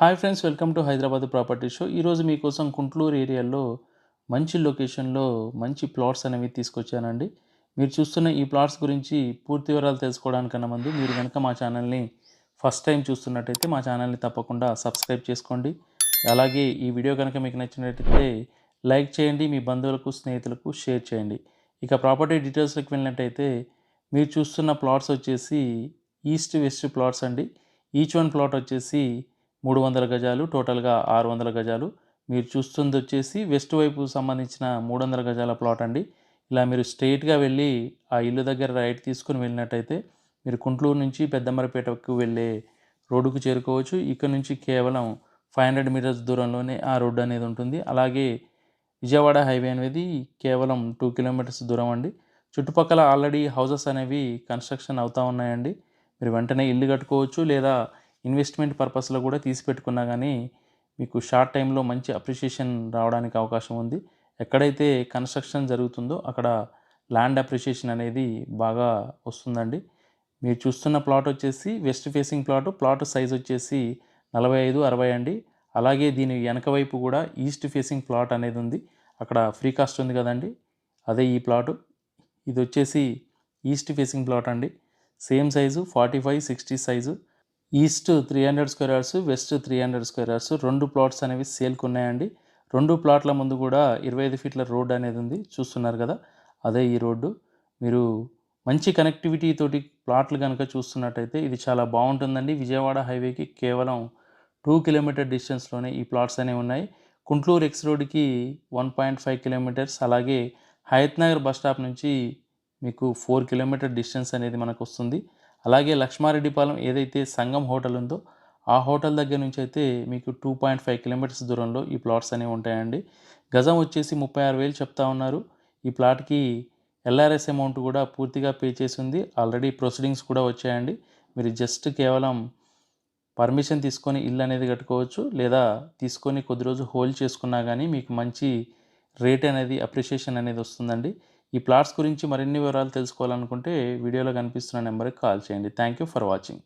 Hi friends, welcome to Hyderabad property show. ఈరోజు మీకోసం కుంట్లూరు ఏరియాలో మంచి లొకేషన్లో మంచి ప్లాట్స్ అనేవి తీసుకొచ్చానండి. మీరు చూస్తున్న ఈ ప్లాట్స్ గురించి పూర్తి వివరాలు తెలుసుకోవడానికన్నా ముందు మీరు కనుక మా ఛానల్ని ఫస్ట్ టైం చూస్తున్నట్టయితే మా ఛానల్ని తప్పకుండా సబ్స్క్రైబ్ చేసుకోండి. అలాగే ఈ వీడియో కనుక మీకు నచ్చినట్టయితే లైక్ చేయండి, మీ బంధువులకు స్నేహితులకు షేర్ చేయండి. ఇక ప్రాపర్టీ డీటెయిల్స్లోకి వెళ్ళినట్టయితే మీరు చూస్తున్న ప్లాట్స్ వచ్చేసి ఈస్ట్ వెస్ట్ ప్లాట్స్ అండి. ఈచ్ వన్ ప్లాట్ వచ్చేసి 300 గజాలు, టోటల్గా 600 గజాలు. మీరు చూస్తుంది వచ్చేసి వెస్ట్ వైపు సంబంధించిన 300 గజాల ప్లాట్ అండి. ఇలా మీరు స్ట్రెయిట్గా వెళ్ళి ఆ ఇల్లు దగ్గర రైట్ తీసుకుని వెళ్ళినట్టయితే మీరు కుంట్లూరు నుంచి పెద్దమరపేటకు వెళ్ళే రోడ్డుకు చేరుకోవచ్చు. ఇక్కడ నుంచి కేవలం 500 మీటర్స్ దూరంలోనే ఆ రోడ్డు అనేది ఉంటుంది. అలాగే విజయవాడ హైవే అనేది కేవలం 2 కిలోమీటర్స్ దూరం అండి. చుట్టుపక్కల ఆల్రెడీ హౌసెస్ అనేవి కన్స్ట్రక్షన్ అవుతూ ఉన్నాయండి. మీరు వెంటనే ఇల్లు కట్టుకోవచ్చు, లేదా ఇన్వెస్ట్మెంట్ పర్పస్లో కూడా తీసి పెట్టుకున్నా కానీ మీకు షార్ట్ టైంలో మంచి అప్రిషియేషన్ రావడానికి అవకాశం ఉంది. ఎక్కడైతే కన్స్ట్రక్షన్ జరుగుతుందో అక్కడ ల్యాండ్ అప్రిషియేషన్ అనేది బాగా వస్తుందండి. మీరు చూస్తున్న ప్లాట్ వచ్చేసి వెస్ట్ ఫేసింగ్ ప్లాట్ సైజ్ వచ్చేసి 45-60 అండి. అలాగే దీని వెనక వైపు కూడా ఈస్ట్ ఫేసింగ్ ప్లాట్ అనేది ఉంది. అక్కడ ఫ్రీ కాస్ట్ ఉంది కదండి, అదే ఈ ప్లాటు. ఇది వచ్చేసి ఈస్ట్ ఫేసింగ్ ప్లాట్ అండి. Same size 45-60 size. East 300 square yards, west 300 square yards, 2 plots అనేవి సేల్కి ఉన్నాయండి. 2 ప్లాట్ల ముందు కూడా 25 ఫీట్ల రోడ్ అనేది ఉంది, చూస్తున్నారు కదా, అదే ఈ రోడ్డు. మీరు మంచి కనెక్టివిటీ తోటి ప్లాట్లు కనుక చూస్తున్నట్టయితే ఇది చాలా బాగుంటుందండి. విజయవాడ హైవేకి కేవలం 2 కిలోమీటర్ డిస్టెన్స్లోనే ఈ ప్లాట్స్ అనేవి ఉన్నాయి. కుంట్లూరు ఎక్స్ రోడ్కి 1.5 కిలోమీటర్స్, అలాగే హయత్ నగర్ బస్ స్టాప్ నుంచి మీకు 4 కిలోమీటర్ డిస్టెన్స్ అనేది మనకు వస్తుంది. అలాగే లక్ష్మారెడ్డిపాలెం ఏదైతే సంగం హోటల్ ఉందో ఆ హోటల్ దగ్గర నుంచి అయితే మీకు 2.5 కిలోమీటర్స్ దూరంలో ఈ ప్లాట్స్ అనేవి ఉంటాయండి. గజం వచ్చేసి 36,000 చెప్తా ఉన్నారు. ఈ ప్లాట్కి ఎల్ఆర్ఎస్ అమౌంట్ కూడా పూర్తిగా పే చేసి ఉంది. ఆల్రెడీ ప్రొసీడింగ్స్ కూడా వచ్చాయండి. మీరు జస్ట్ కేవలం పర్మిషన్ తీసుకొని ఇల్లు అనేది కట్టుకోవచ్చు, లేదా తీసుకొని కొద్ది రోజు హోల్డ్ చేసుకున్నా కానీ మీకు మంచి రేట్ అనేది అప్రిషియేషన్ అనేది వస్తుందండి. ఈ ప్లాట్స్ గురించి మరిన్ని వివరాలు తెలుసుకోవాలనుకుంటే వీడియోలో కనిపిస్తున్న నెంబర్కి కాల్ చేయండి. Thank you for watching.